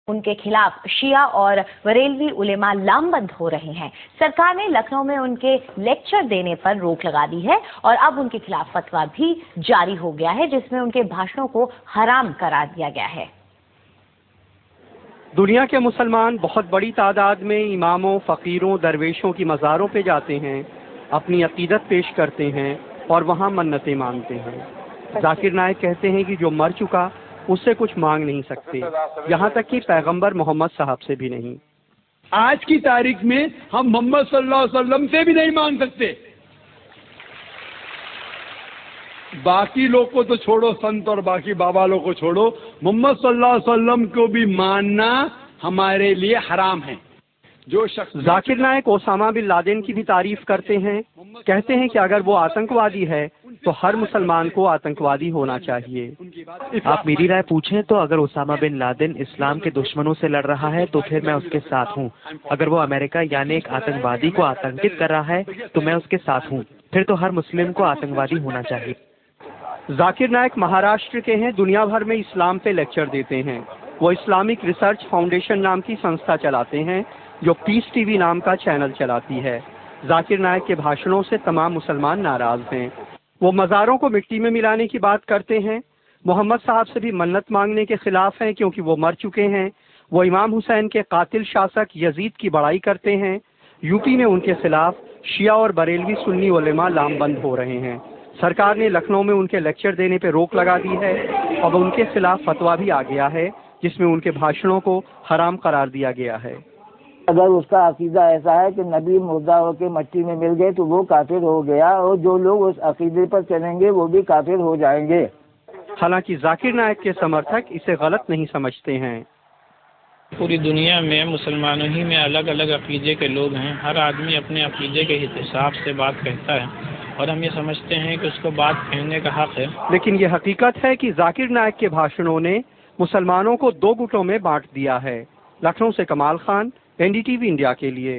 ان کے خلاف شیعہ اور بریلوی علماء لامبند ہو رہے ہیں۔ سرکار نے لکھنؤ میں ان کے لیکچر دینے پر روک لگا دی ہے اور اب ان کے خلاف فتویٰ بھی جاری ہو گیا ہے جس میں ان کے بھاشنوں کو حرام قرار دیا گیا ہے۔ دنیا کے مسلمان بہت بڑی تعداد میں اماموں، فقیروں، درویشوں کی مزاروں پہ جاتے ہیں، اپنی عقیدت پیش کرتے ہیں اور وہاں منتیں مانگتے ہیں۔ ذاکر نائک کہتے ہیں کہ جو مر چکا اس سے کچھ مانگ نہیں سکتے، یہاں تک کہ پیغمبر محمد صاحب سے بھی نہیں۔ آج کی تاریخ میں ہم محمد صلی اللہ علیہ وسلم سے بھی نہیں مانگ سکتے۔ باقی لوگ کو تو چھوڑو، سنت اور باقی بابا لوگ کو چھوڑو، محمد صلی اللہ علیہ وسلم کو بھی ماننا ہمارے لیے حرام ہے۔ جو شخص ذاکر نائک اسامہ بن لادن کی بھی تعریف کرتے ہیں، کہتے ہیں کہ اگر وہ آتنکوادی ہے تو ہر مسلمان کو آتنکوادی ہونا چاہیے۔ آپ میری رائے پوچھیں تو اگر اسامہ بن لادن اسلام کے دشمنوں سے لڑ رہا ہے تو پھر میں اس کے ساتھ ہوں۔ اگر وہ امریکہ یعنی ایک آتنکوادی کو آتنکت کر رہا ہے تو میں اس کے ساتھ ہوں۔ پھر تو ہر مسلم کو آتنکوادی ہونا چاہیے۔ ذاکر نائک مہاراشٹر کے ہیں، دنیا بھر میں اسلام پہ لیکچر دیتے ہیں۔ وہ اسلامک ریسرچ فاؤنڈیشن نام کی سنستھا چلاتے ہیں جو پیس ٹی وی نام کا چینل چلاتی ہے۔ ذاکر نائک کے بھاشنوں سے تمام مسلمان ناراض ہیں۔ وہ مزاروں کو مٹی میں ملانے کی بات کرتے ہیں، محمد صاحب سے بھی منت مانگنے کے خلاف ہیں کیونکہ وہ مر چکے ہیں۔ وہ امام حسین کے قاتل شاسک یزید کی بڑائی کرتے ہیں۔ یو پی میں ان کے خلاف شیعہ اور بریلوی سنی علماء لامبند ہو رہے ہیں۔ سرکار نے لکھنؤ میں ان کے لیکچر دینے پہ روک لگا دی ہے اور ان کے خلاف فتویٰ بھی آ گیا ہے جس میں ان کے بھاشنوں کو حرام قرار دیا گیا ہے۔ اگر اس کا عقیدہ ایسا ہے کہ نبی مردہ ہو کے مٹی میں مل گئے تو وہ کافر ہو گیا، اور جو لوگ اس عقیدے پر چلیں گے وہ بھی کافر ہو جائیں گے۔ حالانکہ ذاکر نائک کے سمرتھک اسے غلط نہیں سمجھتے ہیں۔ پوری دنیا میں مسلمانوں ہی میں الگ الگ عقیدے کے لوگ ہیں، ہر آدمی اپنے عقیدے کے حساب سے بات کہتا ہے اور ہم یہ سمجھتے ہیں کہ اس کو بات کہنے کا حق ہے۔ لیکن یہ حقیقت ہے کہ ذاکر نائک کے بھاشنوں نے مسلمانوں کو دو گٹوں میں بانٹ دیا ہے۔ لکھنؤ سے کمال خان، NDTV انڈیا کے لیے۔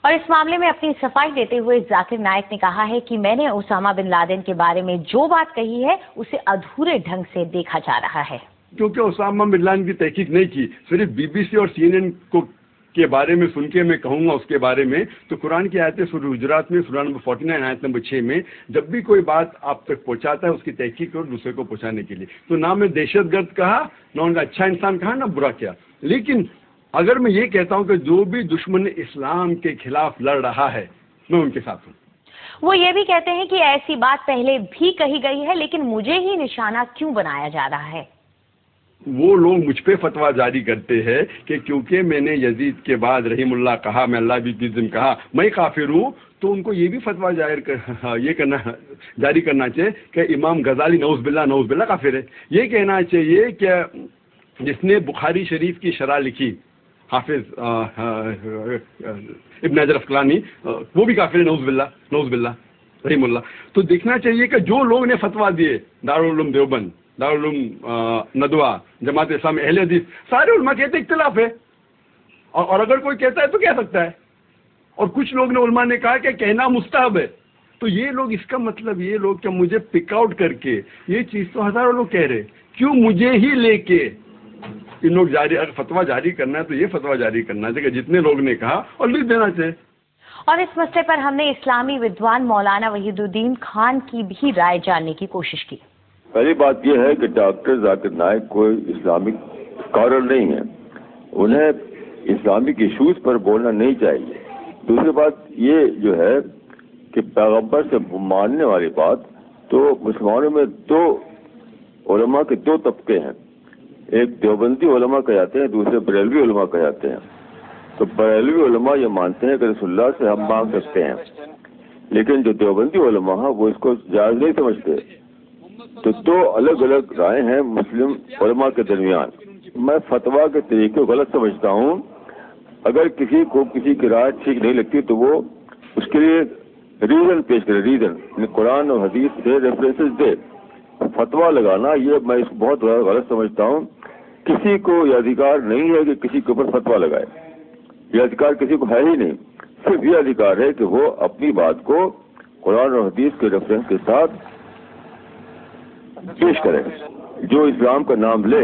اور اس معاملے میں اپنی صفائی دیتے ہوئے ذاکر نائک نے کہا ہے کہ میں نے اسامہ بن لادن کے بارے میں جو بات کہی ہے اسے ادھورے ڈھنگ سے دیکھا جا رہا ہے۔ کیونکہ اسامہ بن لادن کی تحقیق نہیں کی، صرف BBC اور CNN کو کے بارے میں سن کے میں کہوں گا اس کے بارے میں، تو قرآن کی آیت سورہ حجرات میں سورہ نمبر 49 آیت نمبر 6 میں جب بھی کوئی بات آپ تک پہنچاتا ہے اس کی تحقیق اور دوسرے کو پہنچانے کے لیے، تو نہ میں دہشت گرد کہا، نہ ان کا اچھا انسان کہا، نہ برا کیا۔ لیکن اگر میں یہ کہتا ہوں کہ جو بھی دشمن اسلام کے خلاف لڑ رہا ہے میں ان کے ساتھ ہوں۔ وہ یہ بھی کہتے ہیں کہ ایسی بات پہلے بھی کہی گئی ہے لیکن مجھے ہی نشانہ کیوں بنایا جا رہا ہے؟ وہ لوگ مجھ پہ فتویٰ جاری کرتے ہیں کہ کیونکہ میں نے یزید کے بعد رحیم اللہ کہا، میں اللہ بھی کہا، میں کافر ہوں، تو ان کو یہ بھی فتویٰ جاری کرنا چاہیے کہ امام غزالی نعوذ باللہ کافر ہے۔ یہ کہنا چاہیے کہ جس نے بخاری شریف کی شرح لکھی حافظ ابن حجر عسقلانی، وہ بھی کافر ہے، نعوذ باللہ رحیم اللہ۔ تو دیکھنا چاہیے کہ جو لوگ نے فتویٰ دیے، دارالعلوم دیوبند، دارالعلوم ندوہ، جماعت اسلامی، اہل حدیث، سارے علماء کہتے اختلاف ہے، اور اگر کوئی کہتا ہے تو کہہ سکتا ہے، اور کچھ لوگ نے علماء نے کہا کہ کہنا مستحب ہے۔ تو یہ لوگ، اس کا مطلب یہ لوگ کہ مجھے پک آؤٹ کر کے یہ چیز تو ہزاروں لوگ کہہ رہے، کیوں مجھے ہی لے کے ان لوگ اگر فتویٰ جاری کرنا ہے تو یہ فتویٰ جاری کرنا چاہیے کہ جتنے لوگ نے کہا اور لکھ دینا چاہیے۔ اور اس مسئلے پر ہم نے اسلامی ودوان مولانا وحید الدین خان کی بھی رائے جاننے کی کوشش کی۔ پہلی بات یہ ہے کہ ڈاکٹر ذاکر نائک کوئی اسلامک اسکالر نہیں ہے، انہیں اسلامک ایشوز پر بولنا نہیں چاہیے۔ دوسری بات یہ جو ہے کہ پیغمبر سے ماننے والی بات، تو مسلمانوں میں دو علماء کے دو طبقے ہیں، ایک دیوبندی علماء کہلاتے ہیں، دوسرے بریلوی علماء کہلاتے ہیں۔ تو بریلوی علماء یہ مانتے ہیں کہ رسول اللہ سے ہم مانگ سکتے ہیں، لیکن جو دیوبندی علماء ہیں وہ اس کو جائز نہیں سمجھتے۔ تو دو الگ الگ رائے ہیں مسلم علماء کے درمیان۔ میں فتویٰ کے طریقے کو غلط سمجھتا ہوں۔ اگر کسی کو کسی کی رائے ٹھیک نہیں لگتی تو وہ اس کے لیے ریزن پیش کرے، ریزن قرآن اور حدیث سے ریفرنسز دے۔ فتویٰ لگانا یہ میں اس کو بہت غلط سمجھتا ہوں۔ کسی کو یہ ادھیکار نہیں ہے کہ کسی کے اوپر فتویٰ لگائے، یہ ادھیکار کسی کو ہے ہی نہیں۔ صرف یہ ادھیکار ہے کہ وہ اپنی بات کو قرآن اور حدیث کے ریفرنس کے ساتھ پیش کرے۔ جو اسلام کا نام لے